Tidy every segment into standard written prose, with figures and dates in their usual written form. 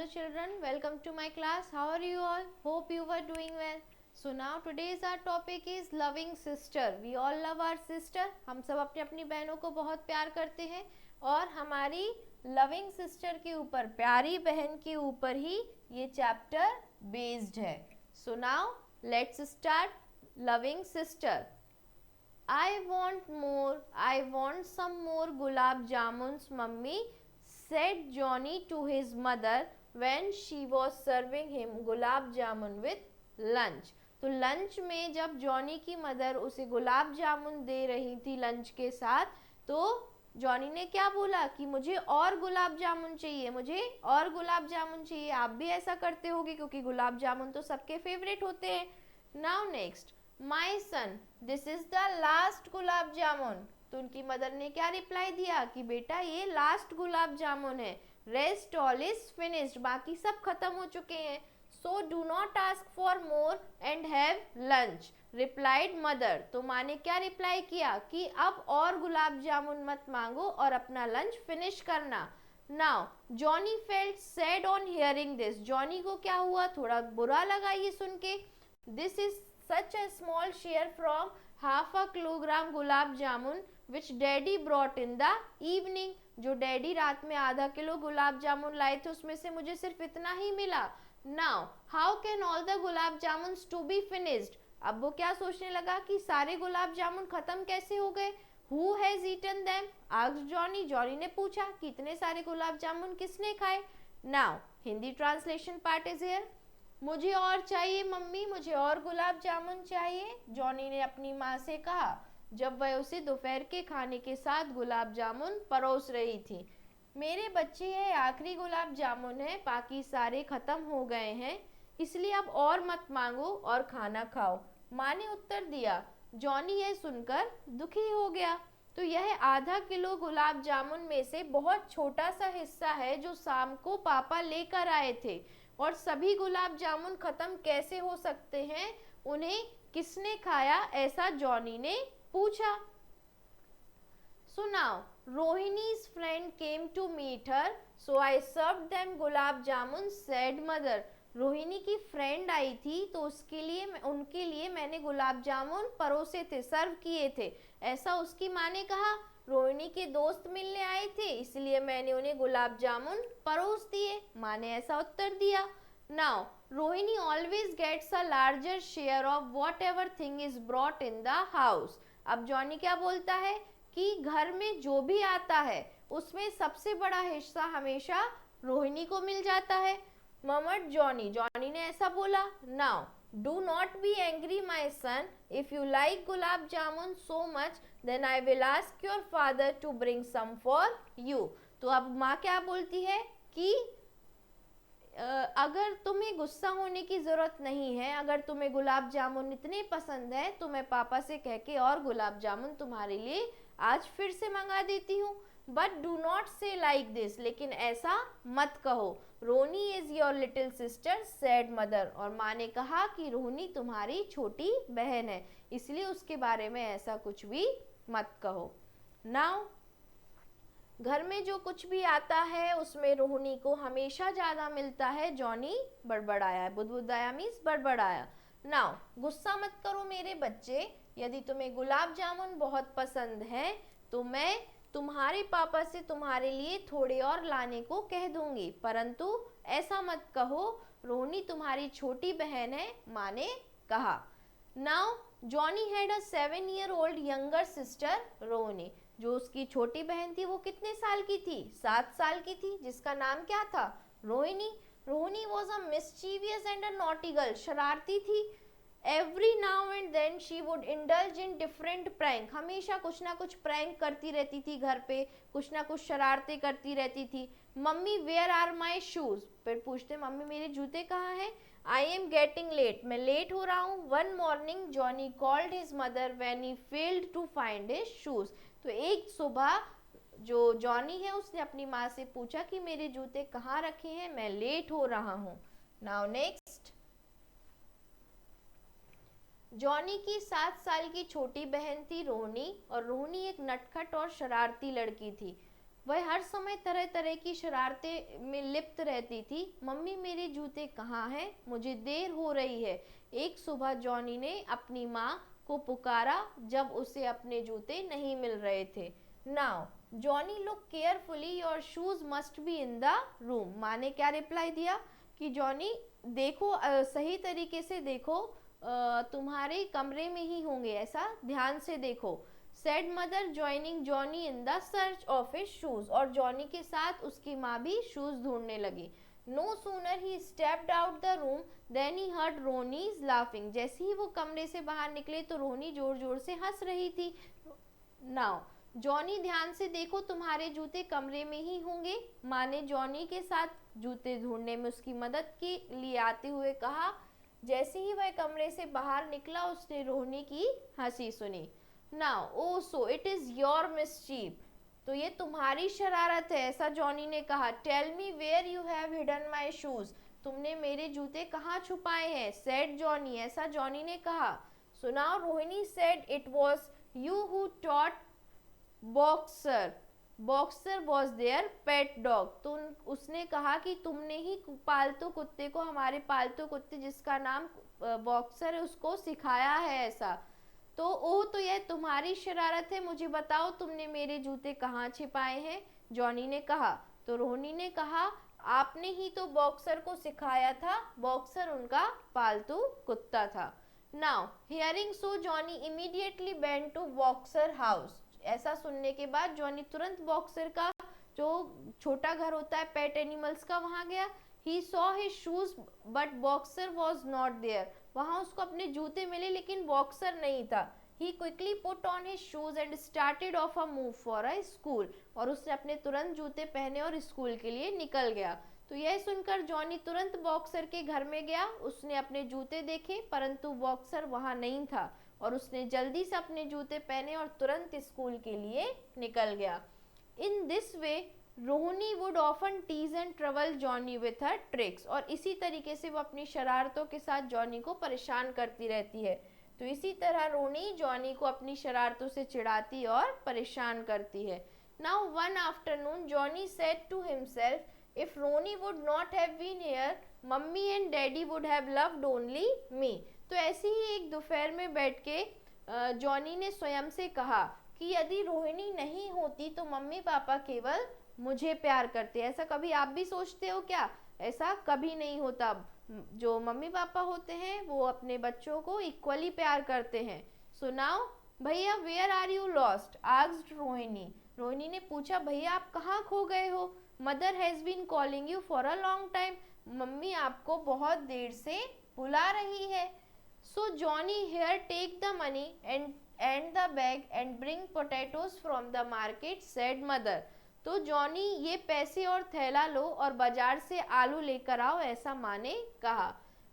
Hello children, welcome to my class. How are you all? Hope you were doing well. So now today's our topic is loving sister. We all love our sister. हम सब अपनी अपनी बहनों को बहुत प्यार करते हैं और हमारी लविंग सिस्टर के ऊपर, प्यारी बहन के ऊपर ही ये चैप्टर बेस्ड है. So now let's start loving sister. I want some more gulab jamuns, mummy, said Johnny to his mother when she was serving him gulab jamun with lunch. तो lunch में जब जॉनी की mother उसे गुलाब जामुन दे रही थी lunch के साथ, तो जॉनी ने क्या बोला कि मुझे और गुलाब जामुन चाहिए, मुझे और गुलाब जामुन चाहिए. आप भी ऐसा करते होगे क्योंकि गुलाब जामुन तो सबके फेवरेट होते हैं. Now next, my son, this is the last gulab jamun. तो उनकी मदर ने क्या रिप्लाई दिया कि बेटा ये लास्ट गुलाब जामुन है. रेस्ट ऑल इज फिनिश्ड, बाकी सब खत्म हो चुके हैं. So do not ask for more and have lunch, replied mother. तो माँ ने क्या रिप्लाई किया कि अब और गुलाब जामुन मत मांगो और अपना लंच फिनिश करना. Now Johnny felt sad on hearing this. Johnny को क्या हुआ, थोड़ा बुरा लगा ये सुन के. This is such a small share from half a kilogram gulab jamun which daddy brought in the evening. जो डैडी रात में आधा किलो गुलाब जामुन लाए थे उसमें से मुझे सिर्फ इतना ही मिला. Now how can all the gulab jamuns to be finished. अब वो क्या सोचने लगा कि सारे गुलाब जामुन खत्म कैसे हो गए. Who has eaten them, asked Johnny. Johnny ने पूछा कि इतने सारे गुलाब जामुन किसने खाए. Now Hindi translation part is here. मुझे और चाहिए मम्मी, मुझे और गुलाब जामुन चाहिए, जॉनी ने अपनी माँ से कहा जब वह उसे दोपहर के खाने के साथ गुलाब जामुन परोस रही थी. मेरे बच्चे ये आखिरी गुलाब जामुन है, बाकी सारे खत्म हो गए हैं, इसलिए अब और मत मांगो और खाना खाओ, माँ ने उत्तर दिया. जॉनी यह सुनकर दुखी हो गया. तो यह आधा किलो गुलाब जामुन में से बहुत छोटा सा हिस्सा है जो शाम को पापा लेकर आए थे, और सभी गुलाब जामुन खत्म कैसे हो सकते हैं, उन्हें किसने खाया, ऐसा जॉनी ने पूछा. So now Rohini's friend came to meet her, so I served them gulab jamun, said mother. Rohini की फ्रेंड आई थी तो उनके लिए मैंने गुलाब जामुन परोसे थे, सर्व किए थे, ऐसा उसकी माँ ने कहा. रोहिणी के दोस्त मिलने आए थे इसलिए मैंने उन्हें गुलाब जामुन परोस दिए, माँ ने ऐसा उत्तर दिया. Now Rohini always gets a larger share of whatever thing is brought in the house. अब जॉनी क्या बोलता है कि घर में जो भी आता है उसमें सबसे बड़ा हिस्सा हमेशा रोहिणी को मिल जाता है. ममट जॉनी ने ऐसा बोला. Now do not be angry my son, if you like gulab jamun so much then I will ask your father to bring some for you. तो अब माँ क्या बोलती है कि अगर तुम्हें गुस्सा होने की ज़रूरत नहीं है, अगर तुम्हें गुलाब जामुन इतने पसंद है तो मैं पापा से कह के और गुलाब जामुन तुम्हारे लिए आज फिर से मंगा देती हूँ. But do not say like this, लेकिन ऐसा मत कहो. Roni is your little sister, said mother. और माँ ने कहा कि रोहिणी तुम्हारी छोटी बहन है, इसलिए उसके बारे में ऐसा कुछ भी मत कहो. नाउ घर में जो कुछ भी आता है उसमें रोहिणी को हमेशा ज़्यादा मिलता है. जॉनी बड़बड़ाया, बुदबुदाया मीन्स बड़बड़ाया. नाउ गुस्सा मत करो मेरे बच्चे, यदि तुम्हें गुलाब जामुन बहुत पसंद है तो मैं तुम्हारे पापा से तुम्हारे लिए थोड़े और लाने को कह दूंगी, परंतु ऐसा मत कहो, रोहिणी तुम्हारी छोटी बहन है, माँ ने कहा. Now Johnny had a 7-year-old younger sister Rohini. जो उसकी छोटी बहन थी वो कितने साल की थी, 7 साल की थी, जिसका नाम क्या था, Rohini. Rohini was a mischievous and a naughty girl, शरारती थी. Every now and then she would indulge in different prank, हमेशा कुछ ना कुछ प्रैंक करती रहती थी घर पे, कुछ ना कुछ शरारतें करती रहती थी. Mummy where are my shoes, फिर पूछते मम्मी मेरे जूते कहाँ हैं. आई एम गेटिंग लेट, मैं लेट हो रहा हूँ. One morning Johnny called his mother when he failed to find his shoes. तो एक सुबह जो जॉनी है उसने अपनी माँ से पूछा कि मेरे जूते कहाँ रखे हैं, मैं लेट हो रहा हूँ. नाउ नेक्स्ट, जॉनी की 7 साल की छोटी बहन थी रोहिणी, और रोहिणी एक नटखट और शरारती लड़की थी. वह हर समय तरह तरह की शरारतें में लिप्त रहती थी। मम्मी मेरे जूते कहाँ हैं, मुझे देर हो रही है। एक सुबह जॉनी ने अपनी माँ को पुकारा जब उसे अपने जूते नहीं मिल रहे थे। Now Johnny look carefully, your shoes must be in the room. माँ ने क्या रिप्लाई दिया कि जॉनी देखो, सही तरीके से देखो, तुम्हारे कमरे में ही होंगे, ऐसा ध्यान से देखो। Said mother joining Johnny in the search of his shoes. और जॉनी के साथ उसकी माँ भी शूज ढूंढने लगी। No sooner he stepped out the room then he heard Roni's laughing. जैसे ही वो कमरे से बाहर निकले तो रोनी जोर जोर से हंस रही थी। नाउ जॉनी ध्यान से देखो, तुम्हारे जूते कमरे में ही होंगे। माँ ने जॉनी के साथ जूते ढूंढने में उसकी मदद के लिए आते हुए कहा। जैसे ही वह कमरे से बाहर निकला उसने रोनी की हंसी सुनी। Now oh so it is your mischief. तो ये तुम्हारी शरारत है, ऐसा जॉनी ने कहा। Tell me where you have hidden my shoes. तुमने मेरे जूते कहाँ छुपाए हैं, सेड जॉनी, ऐसा जॉनी ने कहा। So now Rohini said it was you who taught Boxer, Boxer was their pet dog. तो उसने कहा कि तुमने ही पालतू कुत्ते को, हमारे पालतू कुत्ते जिसका नाम बॉक्सर है, उसको सिखाया है ऐसा। तो ओह, तो यह तुम्हारी शरारत है, मुझे बताओ तुमने मेरे जूते कहाँ छिपाए हैं, जॉनी ने कहा। तो रोहिणी ने कहा आपने ही तो बॉक्सर को सिखाया था, बॉक्सर उनका पालतू कुत्ता था। Now hearing so Johnny immediately went to Boxer house. ऐसा सुनने के बाद जॉनी तुरंत बॉक्सर का जो छोटा घर होता है पेट एनिमल्स का, वहां गया। He saw his shoes but Boxer was not there. वहां उसको अपने जूते मिले लेकिन बॉक्सर नहीं था। He quickly put on his shoes and started off a move for a school. और उसने अपने तुरंत जूते पहने और स्कूल के लिए निकल गया। तो यह सुनकर जॉनी तुरंत बॉक्सर के घर में गया। उसने अपने जूते देखे परंतु बॉक्सर वहां नहीं था और उसने जल्दी से अपने जूते पहने और तुरंत स्कूल के लिए निकल गया। In this way Rohini would often tease and trouble Johnny with her tricks. और इसी तरीके से वो अपनी शरारतों के साथ जॉनी को परेशान करती रहती है। तो इसी तरह रोहिणी जॉनी को अपनी शरारतों से चिढ़ाती और परेशान करती है। Now one afternoon Johnny said to himself if Ronnie would not have been here mummy and daddy would have loved only me. तो ऐसे ही एक दोपहर में बैठ के जॉनी ने स्वयं से कहा कि यदि रोहिणी नहीं होती तो मम्मी पापा केवल मुझे प्यार करते। ऐसा कभी आप भी सोचते हो क्या? ऐसा कभी नहीं होता। जो मम्मी पापा होते हैं वो अपने बच्चों को इक्वली प्यार करते हैं। सो नाउ भैया where are you lost asked Rohini. Rohini ने पूछा भैया आप कहाँ खो गए हो? Mother has been calling you for a long time. Mummy आपको बहुत देर से बुला रही है। So Johnny here take the money and the bag and bring potatoes from the market said mother। तो जॉनी ये पैसे और थैला लो और बाजार से आलू लेकर आओ, ऐसा माँ ने कहा।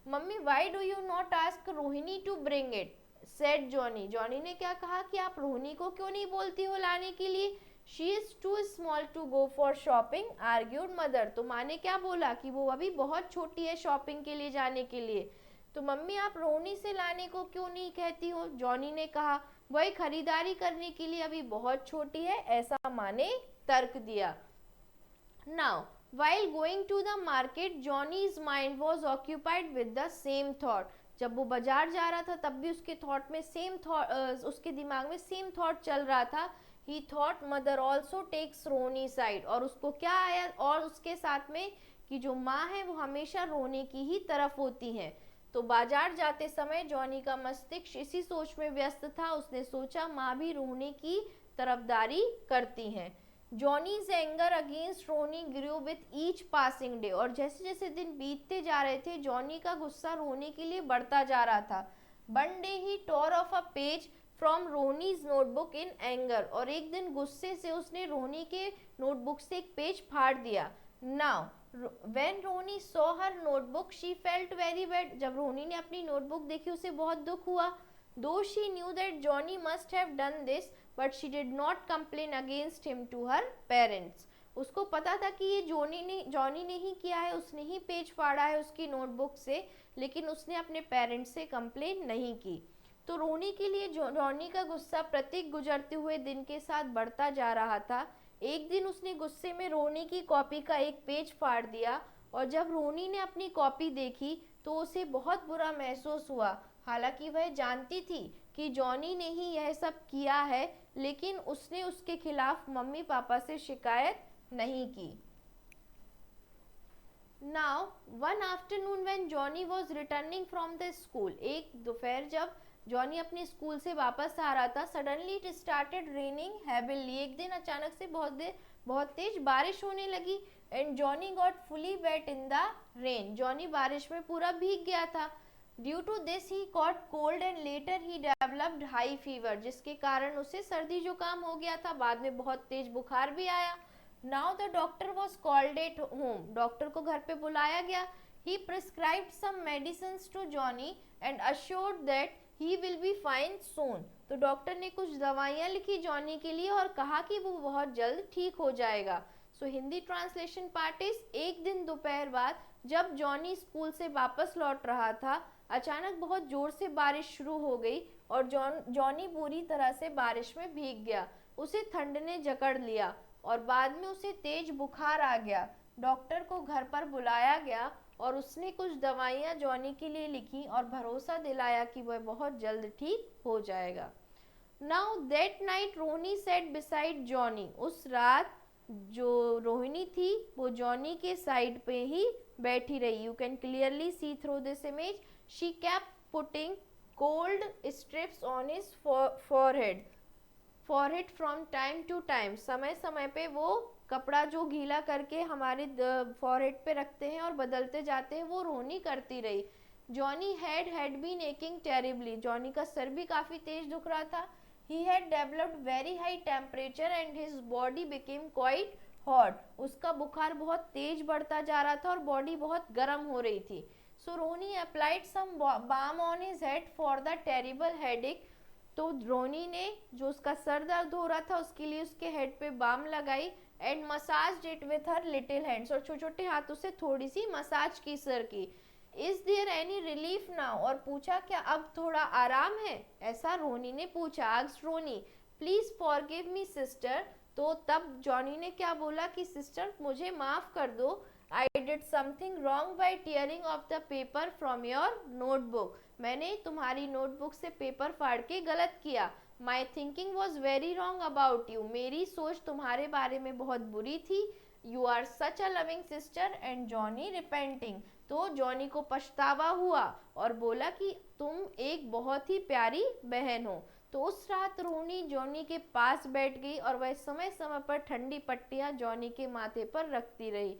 Mummy why do you not ask Rohini to bring it said Johnny. Johnny ने क्या कहा कि आप रोहिणी को क्यों नहीं बोलती हो लाने के लिए। She is too small to go for shopping argued mother। तो माँ ने क्या बोला कि वो अभी बहुत छोटी है शॉपिंग के लिए जाने के लिए। तो मम्मी आप रोहिणी से लाने को क्यों नहीं कहती हो, जॉनी ने कहा। वही खरीदारी करने के लिए अभी बहुत छोटी है, ऐसा माँ ने तर्क दिया। Now while going to the market Johnny's mind was occupied with the same thought। जब वो बाजार जा रहा था तब भी उसके थॉट में सेम थॉट, उसके दिमाग में सेम थॉट चल रहा था। He thought mother also takes Ronnie side. और उसको क्या आया और उसके साथ में कि जो माँ है वो हमेशा रोनी की ही तरफ होती है। तो बाजार जाते समय जॉनी का मस्तिष्क इसी सोच में व्यस्त था। उसने सोचा माँ भी रोनी की तरफदारी करती हैं। Johnny's anger against Ronnie grew with each passing day. और जैसे जैसे दिन बीतते जा रहे थे जॉनी का गुस्सा रोनी के लिए बढ़ता जा रहा था। One day he tore off a page from Roni's notebook in anger. और एक दिन गुस्से से उसने रोनी के नोटबुक से एक पेज फाड़ दिया। Now when Ronnie saw her notebook she felt very bad। जब रोनी ने अपनी नोटबुक देखी उसे बहुत दुख हुआ। though she knew that Johnny must have done this but she did not complain against him to her parents। उसको पता था कि ये जॉनी ने ही किया है, उसने ही पेज फाड़ा है उसकी नोटबुक से, लेकिन उसने अपने पेरेंट्स से कंप्लेन नहीं की। तो रोनी के लिए जॉनी का गुस्सा प्रत्येक गुजरते हुए दिन के साथ बढ़ता जा रहा था। एक दिन उसने गुस्से में रोनी की कॉपी का एक पेज फाड़ दिया और जब रोनी ने अपनी कॉपी देखी तो उसे बहुत बुरा महसूस हुआ। हालांकि वह जानती थी कि जॉनी ने ही यह सब किया है, लेकिन उसने उसके खिलाफ मम्मी पापा से शिकायत नहीं की। Now, one afternoon when Johnny was returning from the school, एक दोपहर जब जॉनी अपने स्कूल से वापस आ रहा था, suddenly it started raining heavily, एक दिन अचानक से बहुत तेज बारिश होने लगी। And Johnny got fully wet in the rain, Johnny बारिश में पूरा भीग गया था। Due to this he caught cold and later he developed high fever, जिसके कारण उसे सर्दी जुकाम हो गया था, बाद में बहुत तेज बुखार भी आया। Now the doctor was called at home, doctor को घर पे बुलाया गया। He prescribed some medicines to Johnny and assured that he will be fine soon, तो डॉक्टर ने कुछ दवाइयाँ लिखी जॉनी के लिए और कहा कि वो बहुत जल्द ठीक हो जाएगा। सो हिंदी ट्रांसलेशन पार्ट इज, एक दिन दोपहर बाद जब जॉनी स्कूल से वापस लौट रहा था, अचानक बहुत जोर से बारिश शुरू हो गई और जॉनी बुरी तरह से बारिश में भीग गया। उसे ठंड ने जकड़ लिया और बाद में उसे तेज बुखार आ गया। डॉक्टर को घर पर बुलाया गया और उसने कुछ दवाइयाँ जॉनी के लिए लिखी और भरोसा दिलाया कि वह बहुत जल्द ठीक हो जाएगा। Now that night Rohini sat beside Johnny, उस रात जो रोहिणी थी वो जॉनी के साइड पे ही बैठी रही। You can clearly see through this image, she kept putting cold strips on his forehead from time to time, समय समय पे वो कपड़ा जो गीला करके हमारे फॉरहेड पे रखते हैं और बदलते जाते हैं, वो रोनी करती रही। Johnny had been aching terribly, Johnny का सर भी काफ़ी तेज दुख रहा था। He had developed very high temperature and his body became quite hot, उसका बुखार बहुत तेज बढ़ता जा रहा था और बॉडी बहुत गर्म हो रही थी। So Roni applied some balm on his head for the terrible headache, तो रोनी ने जो उसका सर दर्द हो रहा था उसके लिए उसके हेड पे बाम लगाई। And massage it with her little hands, और छोटे छोटे हाथों से थोड़ी सी मसाज की सर की। Is there any relief now, और पूछा क्या अब थोड़ा आराम है, ऐसा रोनी ने पूछा। Asked Roni, please forgive me sister, तो तब जॉनी ने क्या बोला कि सिस्टर मुझे माफ कर दो, I did something wrong by tearing off the paper from your notebook, मैंने तुम्हारी नोटबुक से पेपर फाड़ के गलत किया। My thinking was very wrong about you, मेरी सोच तुम्हारे बारे में बहुत बुरी थी। You are such a loving sister and Johnny repenting, तो जॉनी को पछतावा हुआ और बोला कि तुम एक बहुत ही प्यारी बहन हो। तो उस रात रोनी जॉनी के पास बैठ गई और वह समय समय पर ठंडी पट्टियां जॉनी के माथे पर रखती रही।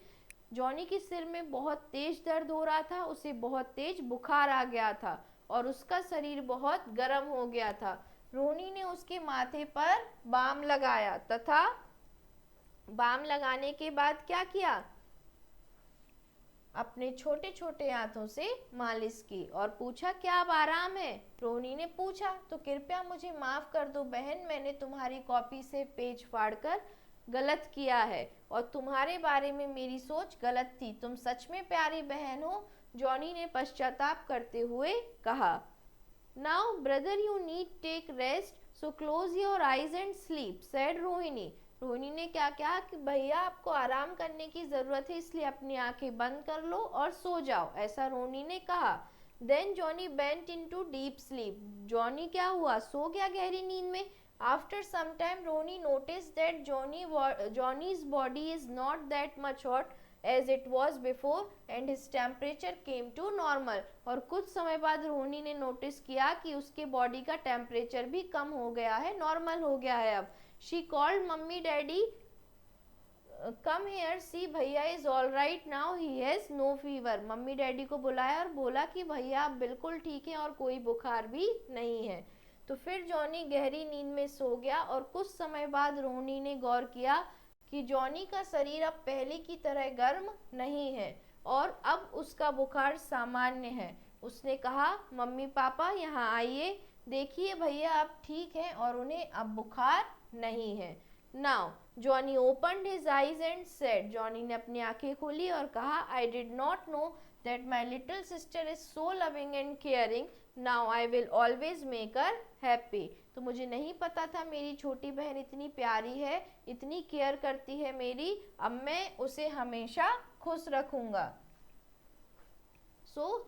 जॉनी के सिर में बहुत तेज दर्द हो रहा था, उसे बहुत तेज बुखार आ गया था और उसका शरीर बहुत गर्म हो गया था। रोनी ने उसके माथे पर बाम लगाया तथा बाम लगाने के बाद क्या किया, अपने छोटे छोटे हाथों से मालिश की और पूछा क्या अब आराम है। रोनी ने पूछा, तो कृपया मुझे माफ कर दो बहन, मैंने तुम्हारी कॉपी से पेज फाड़कर गलत किया है और तुम्हारे बारे में मेरी सोच गलत थी, तुम सच में प्यारी बहन हो, जॉनी ने पश्चाताप करते हुए कहा। Now brother you need take rest, so close your eyes and sleep, said Rohini, Rohini ने क्या कहा कि भैया आपको आराम करने की जरूरत है, इसलिए अपनी आंखें बंद कर लो और सो जाओ, ऐसा रोहिणी ने कहा। Then Johnny bent into deep sleep, Johnny क्या हुआ, सो गया गहरी नींद में। After some time Roni notice that Johnny's body is not that much hot as it was before and his temperature came to normal, और कुछ समय बाद रोनी ने नोटिस किया कि उसके बॉडी का टेम्परेचर भी कम हो गया है, नॉर्मल हो गया है अब। She called mummy daddy, come here see भैया is all right now, he has no fever, mummy daddy को बुलाया और बोला कि भैया आप बिल्कुल ठीक हैं और कोई बुखार भी नहीं है। तो फिर जॉनी गहरी नींद में सो गया और कुछ समय बाद रोनी ने गौर किया कि जॉनी का शरीर अब पहले की तरह गर्म नहीं है और अब उसका बुखार सामान्य है। उसने कहा, मम्मी पापा यहाँ आइए, देखिए भैया अब ठीक हैं और उन्हें अब बुखार नहीं है। Now Johnny opened his eyes and said, Johnny ने अपनी आंखें खोली और कहा, I did not know that my little sister is so loving and caring, now I will always make her happy. तो मुझे नहीं पता था मेरी छोटी बहन इतनी प्यारी है, इतनी केयर करती है मेरी, अब मैं उसे हमेशा खुश रखूंगा।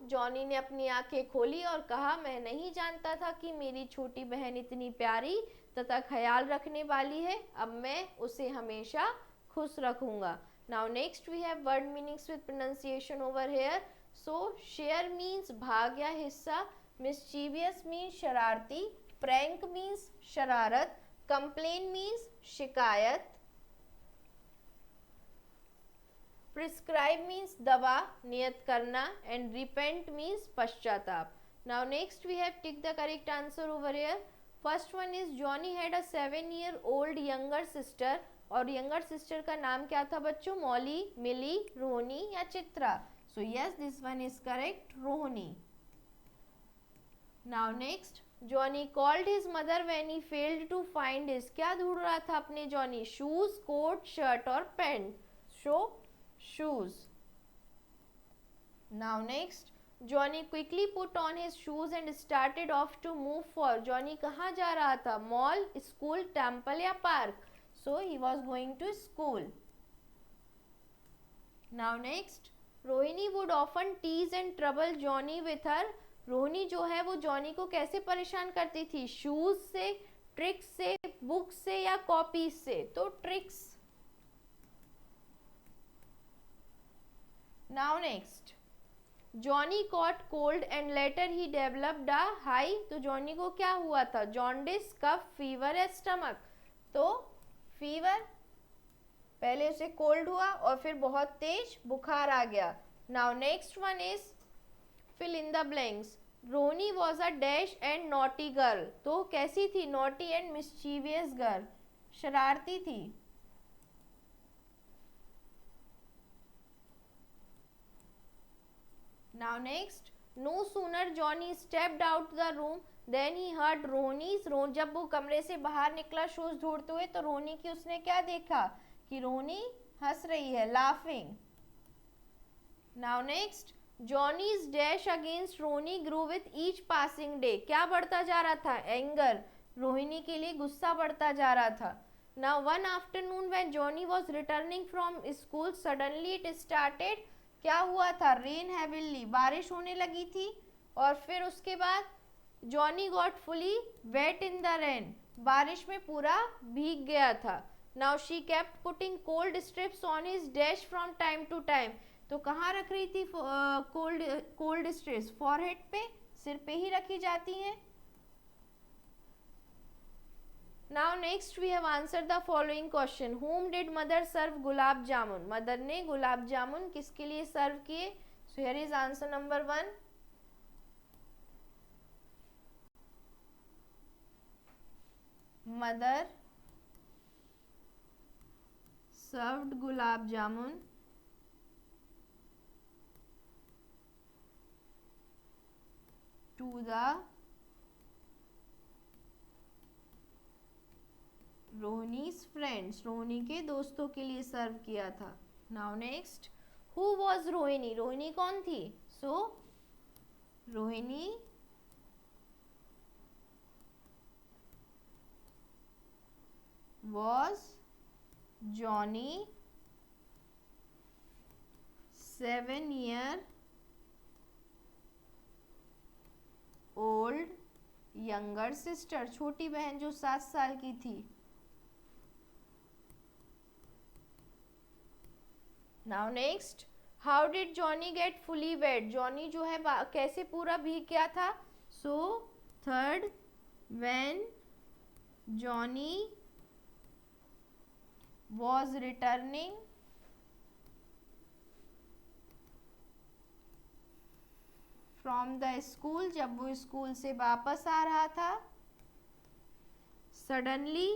जॉनी ने अपनी आंखें खोली और कहा, मैं नहीं जानता था कि मेरी छोटी बहन इतनी प्यारी तथा ख्याल रखने वाली है, अब मैं उसे हमेशा खुश रखूंगा। Now next we have word meanings with pronunciation over here. Share means भाग या हिस्सा, मिस्चीवियस मीन्स शरारती, प्रैंक मीन्स शरारत, कंप्लेन मीन्स शिकायत, प्रिस्क्राइब मीन्स दवा नियत करना, एंड रिपेंट मीन्स पश्चाताप। Now next we have tick the correct answer over here. First one is Johnny had a 7-year-old younger sister, और यंगर सिस्टर का नाम क्या था बच्चों? मॉली, मिली, रोहनी या Chitra? So yes, this one is correct, Rohini. Now next, Johnny called his mother when he failed to find his, क्या ढूंढ रहा था अपने जॉनी? शूज, कोट, शर्ट और pant. Shoes. Now next, Johnny quickly put on his shoes and started off to move for. Johnny कहाँ जा रहा था? Mall, school, temple या park? So he was going to school. Now next, Rohini would often tease and trouble Johnny with her. Rohini जो है वो Johnny को कैसे परेशान करती थी? शूज से, ट्रिक्स से, बुक्स से या कॉपीज से? तो tricks. Now next, Johnny caught cold and later he developed a high. तो जॉनी को क्या हुआ था? जॉन्डिस, कफ, फीवर या स्टमक? तो फीवर, पहले उसे कोल्ड हुआ और फिर बहुत तेज बुखार आ गया। Now next one is fill in the blanks. Roni was a dash and naughty girl, तो कैसी थी? नॉटी एंड मिस्चीवियस गर्ल, शरारती थी। Now next, no sooner Johnny stepped out the room than he heard Rohini's, जब वो कमरे से बाहर निकला शूज ढूंढते हुए तो रोनी की उसने क्या देखा? कि रोनी हंस रही है, laughing. Now next, Johnny's dash against Rohini grew with each passing day. क्या बढ़ता जा रहा था? Anger. रोहिणी के लिए गुस्सा बढ़ता जा रहा था। Now one afternoon when Johnny was returning from school, suddenly it started, क्या हुआ था? रेन हैविली, बारिश होने लगी थी और फिर उसके बाद Johnny got fully wet in the rain, बारिश में पूरा भीग गया था। Now she kept putting cold strips on his dash from time to time, तो कहाँ रख रही थी कोल्ड स्ट्रिप्स? फॉरहेड पे, सिर पे ही रखी जाती हैं। Now next we have answered the following question. Whom did mother serve gulab jamun? Mother ने गुलाब जामुन किसके लिए सर्व किए? So here is answer number 1. Mother served gulab jamun to the Rohini's friends, Rohini के दोस्तों के लिए सर्व किया था। Now next, who was Rohini? Rohini कौन थी? Rohini was Johnny 7-year-old younger sister, छोटी बहन जो 7 साल की थी। Now next, how did Johnny get fully wet? Johnny जो है कैसे पूरा भीग गया था? Third, when Johnny was returning from the school, जब वो स्कूल से वापस आ रहा था, सडनली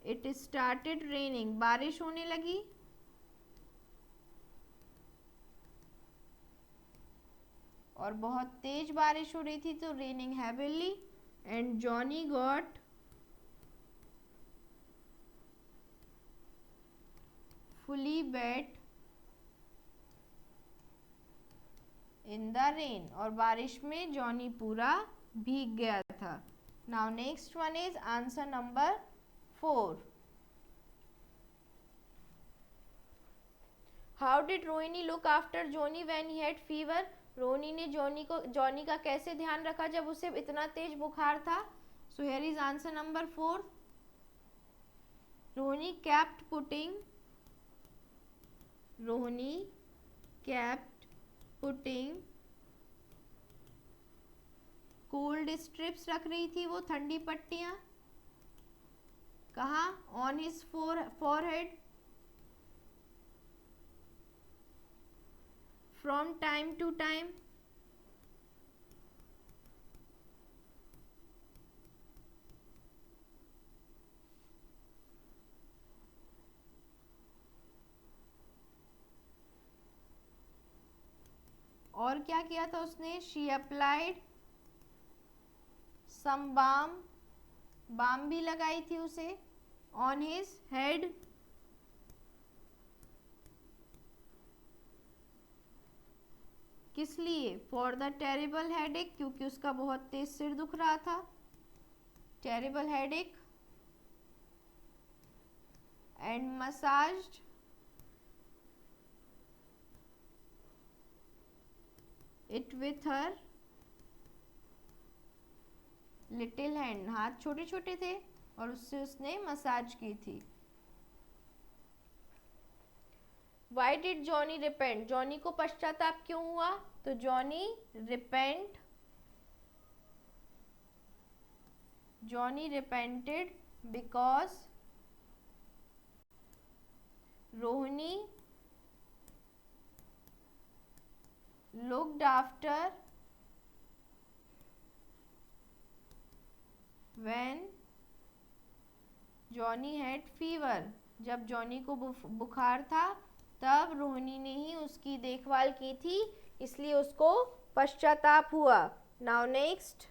इट स्टार्टेड रेनिंग, बारिश होने लगी और बहुत तेज बारिश हो रही थी, तो raining heavily, and Johnny got fully wet in the rain, और बारिश में जॉनी पूरा भीग गया था. Now next one is answer number 4. How did Rohini look after Johnny when he had fever? Rohini ने जॉनी का कैसे ध्यान रखा जब उसे इतना तेज बुखार था? So here is answer number 4. Rohini kept putting cold strips रख रही थी वो ठंडी पट्टियां. कहाँ? On his forehead. From time to time. और क्या किया था उसने? She applied some balm भी लगाई थी उसे on his head. किस लिए? फॉर द टेरिबल हेडेक, क्योंकि उसका बहुत तेज सिर दुख रहा था. Terrible headache. And massaged it with her little hand. हाथ छोटे छोटे थे और उससे उसने मसाज की थी. Why did Johnny repent? Johnny को पश्चाताप क्यों हुआ? तो Johnny repented because Rohini looked after when Johnny had fever. जब जॉनी को बुखार था तब रोहिणी ने ही उसकी देखभाल की थी, इसलिए उसको पश्चाताप हुआ. Now next.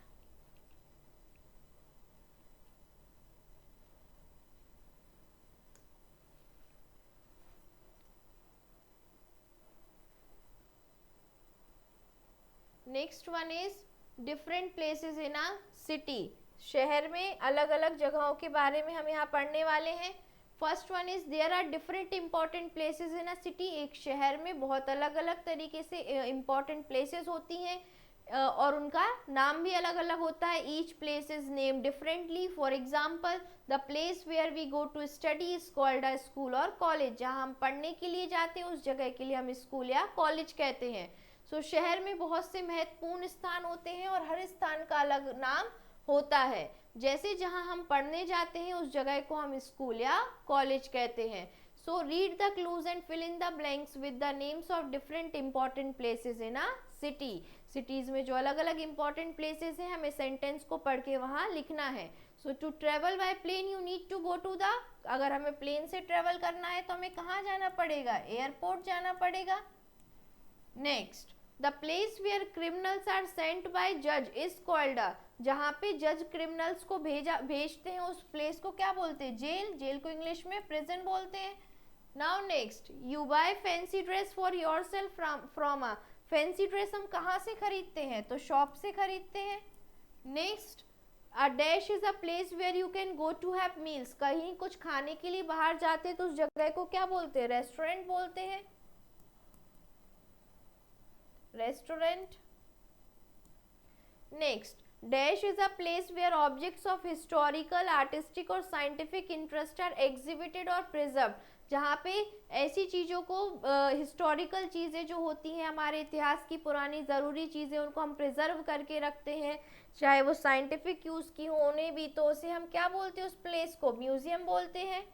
Next one is different places in a city. शहर में अलग अलग जगहों के बारे में हम यहाँ पढ़ने वाले हैं. First one is there are different important places in a city. एक शहर में बहुत अलग अलग तरीके से इंपॉर्टेंट प्लेसेस होती हैं और उनका नाम भी अलग अलग होता है. Each place is name differently. For example the place where we go to study is called a school और कॉलेज. जहाँ हम पढ़ने के लिए जाते हैं उस जगह के लिए हम स्कूल या कॉलेज कहते हैं. सो शहर में बहुत से महत्वपूर्ण स्थान होते हैं और हर स्थान का अलग नाम होता है. जैसे जहां हम पढ़ने जाते हैं उस जगह को हम स्कूल या कॉलेज कहते हैं. So read the clues and fill in the blanks with the names of different important places in a city. Cities में जो अलग अलग इंपॉर्टेंट प्लेसेस हैं हमें सेंटेंस को पढ़ के वहां लिखना है. So to travel by plane you need to go to the. अगर हमें प्लेन से ट्रेवल करना है तो हमें कहाँ जाना पड़ेगा? एयरपोर्ट जाना पड़ेगा. Next, the place where criminals are sent by जज इज कॉल्ड अ. जहाँ पे जज क्रिमिनल्स को भेजते हैं उस प्लेस को क्या बोलते हैं? जेल. जेल को इंग्लिश में प्रिजन बोलते हैं. Now next, you buy fancy dress for yourself from a. Fancy dress हम कहाँ से खरीदते हैं? तो शॉप से खरीदते हैं. Next, a dash is a place where you can go to have meals. कहीं कुछ खाने के लिए बाहर जाते हैं तो उस जगह को क्या बोलते हैं? रेस्टोरेंट बोलते हैं. Restaurant. Next, dash is a place where objects of historical, artistic और साइंटिफिक इंटरेस्ट आर एग्जिबिटेड और प्रिजर्व. जहाँ पे ऐसी चीज़ों को हिस्टोरिकल चीज़ें जो होती हैं हमारे इतिहास की पुरानी ज़रूरी चीज़ें उनको हम प्रिजर्व करके रखते हैं, चाहे वो साइंटिफिक यूज़ की होने भी, तो उसे हम क्या बोलते हैं? उस प्लेस को म्यूजियम बोलते हैं.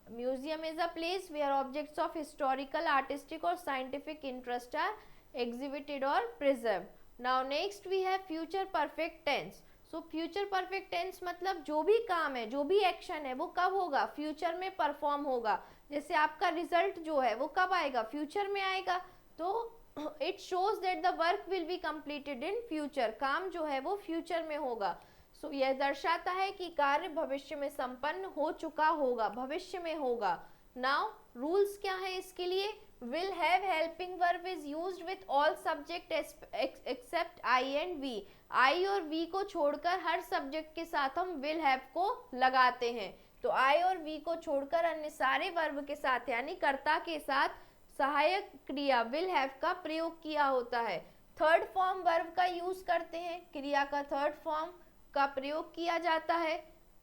Museum is a place where objects of historical, artistic और साइंटिफिक इंटरेस्ट आर एग्जिबिटेड और preserve. Now next we have future perfect tense. So future perfect tense मतलब जो भी काम है, जो भी एक्शन है वो कब होगा? फ्यूचर में परफॉर्म होगा. जैसे आपका रिजल्ट जो है वो कब आएगा? फ्यूचर में आएगा. तो it shows that the work will be completed in future, काम जो है वो फ्यूचर में होगा। सो यह दर्शाता है कि कार्य भविष्य में संपन्न हो चुका होगा, भविष्य में होगा। नाउ रूल्स क्या है इसके लिए? will have helping verb is used with all subject except I and V। I और V को छोड़कर हर सब्जेक्ट के साथ हम will have को लगाते हैं। तो I और V को छोड़कर अन्य सारे वर्ब के साथ यानी कर्ता के साथ सहायक क्रिया will have का प्रयोग किया होता है। थर्ड फॉर्म वर्ब का यूज करते हैं, क्रिया का थर्ड फॉर्म का प्रयोग किया जाता है।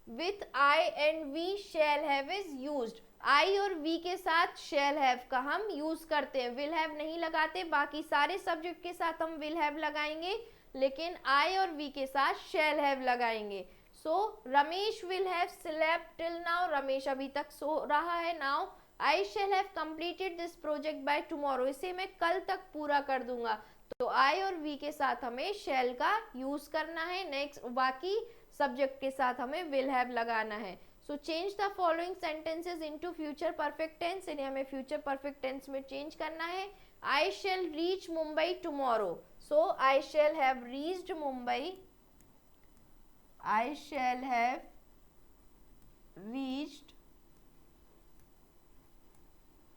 With I and V shall have is used। I और V के साथ shall have का हम यूज करते हैं, will have नहीं लगाते। बाकी सारे सब्जेक्ट के साथ हम will have लगाएंगे, लेकिन I और V के साथ shall have लगाएंगे। सो Ramesh will have slept till now, Ramesh अभी तक सो रहा है। Now I shall have completed this project by tomorrow, इसे मैं कल तक पूरा कर दूंगा। तो I और V के साथ हमें shall का यूज करना है। नेक्स्ट बाकी सब्जेक्ट के साथ हमें will have लगाना है। So change the following sentences into future perfect tense, इन्हें हमें फ्यूचर परफेक्ट टेंस में चेंज करना है। I shall reach Mumbai tomorrow, so I shall have reached Mumbai, I shall have reached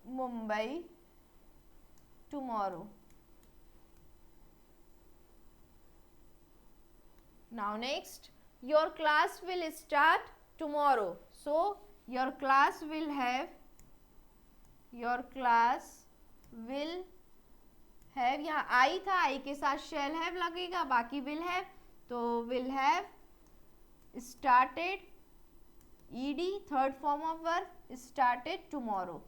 Mumbai tomorrow. Now next, your class will start tomorrow, so your class will have यहाँ I था, I के साथ shall have लगेगा, बाकी will have, तो will have started ed third form of verb started tomorrow।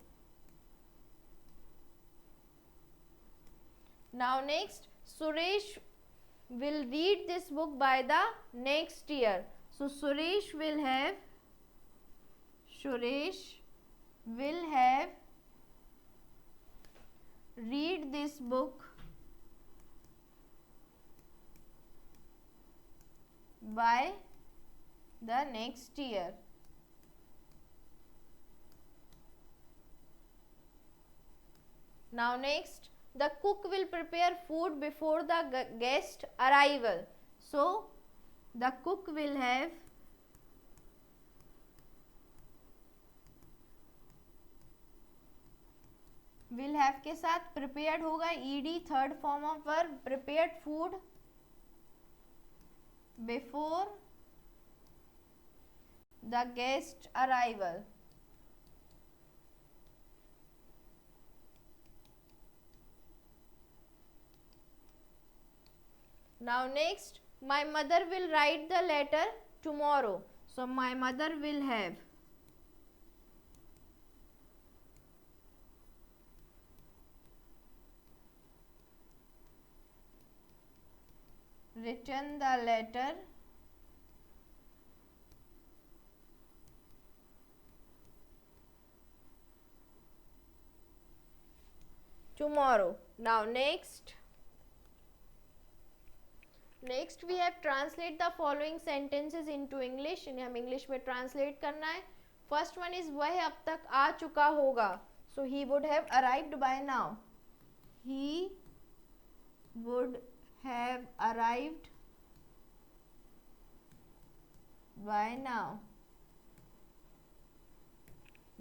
Now next, Suresh will read this book by the next year, so Suresh will have read this book by the next year। Now next, the cook will prepare food before the guest arrival, so the cook will have के साथ prepared होगा ed third form of verb, prepared food before the guest arrival। Now next, my mother will write the letter tomorrow, so my mother will have written the letter tomorrow। Now next we have translate the following sentences into English, इन्हें हम English में translate करना है। First one is वह अब तक आ चुका होगा, so he would have arrived by now, he would have arrived by now.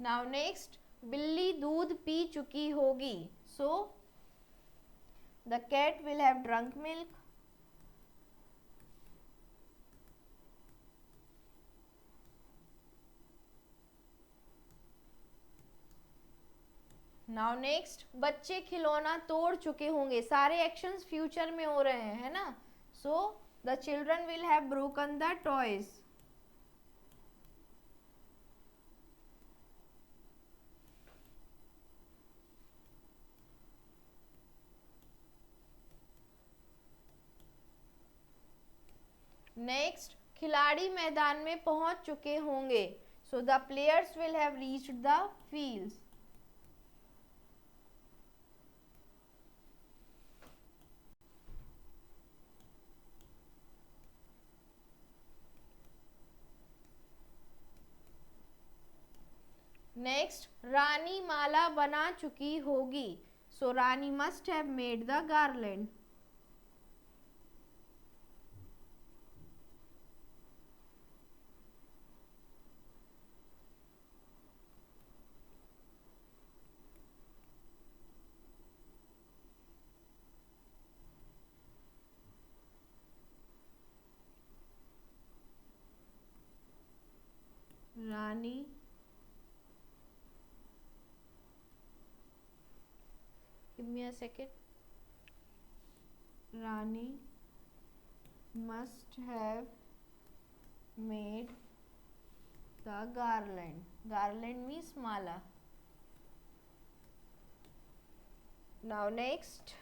Now next, बिल्ली दूध पी चुकी होगी, so the cat will have drunk milk. Now next, बच्चे खिलौना तोड़ चुके होंगे, सारे एक्शंस फ्यूचर में हो रहे हैं, है ना। So the children will have broken the toys. Next, खिलाड़ी मैदान में पहुंच चुके होंगे, so the players will have reached the fields. Next, रानी माला बना चुकी होगी, So Rani must have made the garland. Rani give me a second. Rani must have made the garland. Garland means mala. Now next.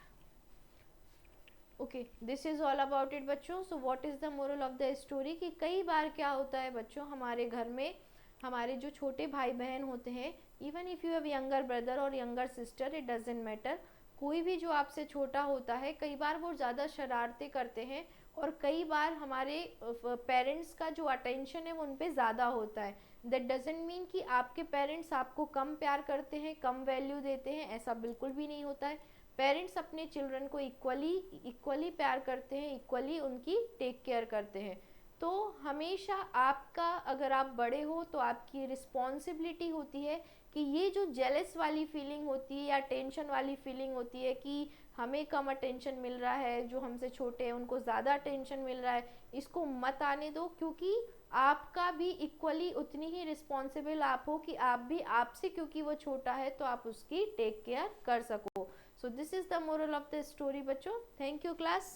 Okay this is all about it बच्चों. So what is the moral of the story कि कई बार क्या होता है बच्चों हमारे घर में हमारे जो छोटे भाई बहन होते हैं, even if you have younger brother और younger sister, it doesn't matter, कोई भी जो आपसे छोटा होता है, कई बार वो ज़्यादा शरारतें करते हैं और कई बार हमारे पेरेंट्स का जो अटेंशन है वो उन पर ज़्यादा होता है. दैट डजेंट मीन कि आपके पेरेंट्स आपको कम प्यार करते हैं, कम वैल्यू देते हैं, ऐसा बिल्कुल भी नहीं होता है. पेरेंट्स अपने चिल्ड्रन को इक्वली प्यार करते हैं, इक्वली उनकी टेक केयर करते हैं. तो हमेशा आपका, अगर आप बड़े हो तो आपकी रिस्पॉन्सिबिलिटी होती है कि ये जो जेलस वाली फीलिंग होती है या टेंशन वाली फीलिंग होती है कि हमें कम अटेंशन मिल रहा है, जो हमसे छोटे हैं उनको ज़्यादा अटेंशन मिल रहा है, इसको मत आने दो. क्योंकि आपका भी इक्वली उतनी ही रिस्पॉन्सिबल आप हो कि आप भी आपसे, क्योंकि वो छोटा है तो आप उसकी टेक केयर कर सको. So this is the moral of the story बच्चों. Thank you class.